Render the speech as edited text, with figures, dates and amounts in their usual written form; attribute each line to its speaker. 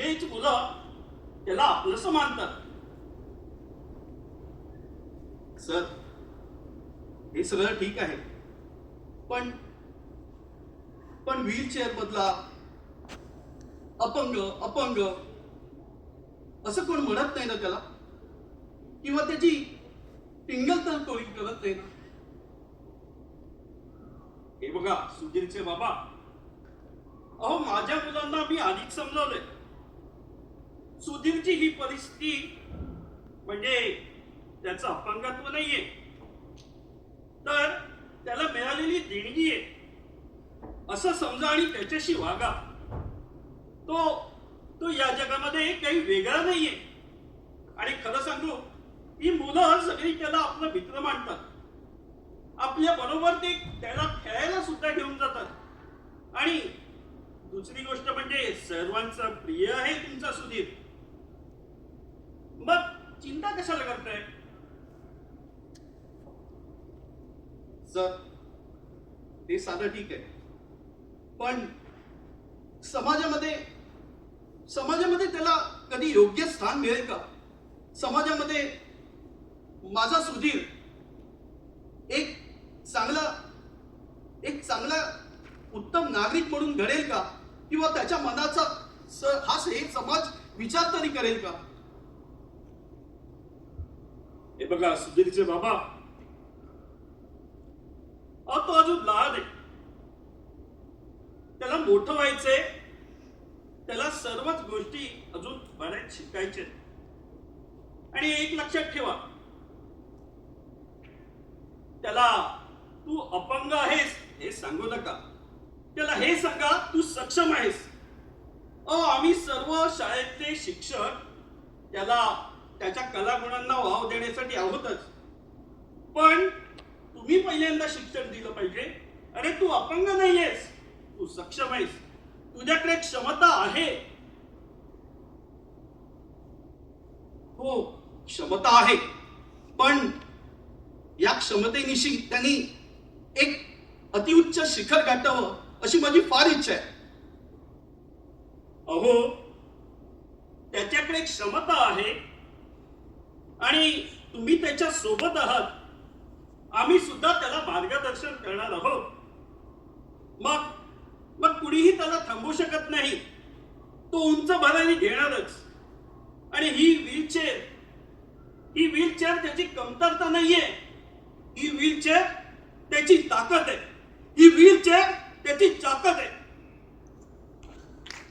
Speaker 1: सगळीच मुलं त्याला आपलंसं मानतात.
Speaker 2: सर, हे सगळं ठीक आहे, पण पण व्हीलचेअर मधला अपंग अपंग असं कोण म्हणत नाही ना त्याला, किंवा त्याची टिंगल तर कोणी करत नाही ना.
Speaker 1: हे बघा सुधीरचे बाबा, अहो माझ्या मुलांना मी आधीच समजावलंय, सुधीरची ही परिस्थिती म्हणजे त्याचं अपंगत्व नाहीये, तर त्याला मिळालेली देणगी आहे असं समजा आणि त्याच्याशी वागा. तो तो या जगामध्ये काही वेगळा नाहीये. आणि खरं सांगू, ही मुलं सगळी त्याला आपला मित्र मानतात. आपल्या बरोबर ते त्याला खेळायला सुद्धा घेऊन जातात. आणि दुसरी गोष्ट म्हणजे सर्वांचा प्रिय आहे तुमचा सुधीर. मग चिंता कशाला करताय?
Speaker 2: सर, ते साधं ठीक आहे, पण समाजामध्ये समाजामध्ये त्याला कधी योग्य स्थान मिळेल का? समाजामध्ये माझा सुधीर एक चांगला उत्तम नागरिक म्हणून घडेल का? किंवा त्याच्या मनाचा हा हे समाज विचार तरी करेल का?
Speaker 1: हे बघा सुधीरचे बाबा, तो अजून लहान आहे, त्याला मोठं व्हायचंय, त्याला सर्वच गोष्टी अजून बऱ्याच शिकायच्या. आणि एक लक्षात ठेवा, त्याला तू अपंग आहेस हे सांगू नका, त्याला हे सांगा तू सक्षम आहेस. आम्ही सर्व शाळेतले शिक्षक त्याला त्याच्या कलागुणांना वाव देण्यासाठी आहोतच, पण तुम्ही पहिल्यांदा शिक्षण दिलं पाहिजे. अरे तू अपंग नाहीयेस, तू सक्षम आहेस, तुझ्याकडे क्षमता आहे.
Speaker 2: हो, क्षमता आहे, पण या क्षमतेनिशी त्यांनी एक अतिउच्च शिखर गाठावं अशी माझी फार इच्छा आहे.
Speaker 1: अहो, त्याच्याकडे क्षमता आहे आणि तुम्ही त्याच्या सोबत आहात. आम्ही सुद्धा त्याला मार्गदर्शन करणार आहोत. मग मग कुणीही त्याला थांबवू शकत नाही. तो उंच भरारी घेणारच. आणि ही व्हीलचेअर त्याची कमतरता नाहीये, ही व्हीलचेअर त्याची ताकद आहे. ही व्हीलचेअर त्याची ताकद आहे.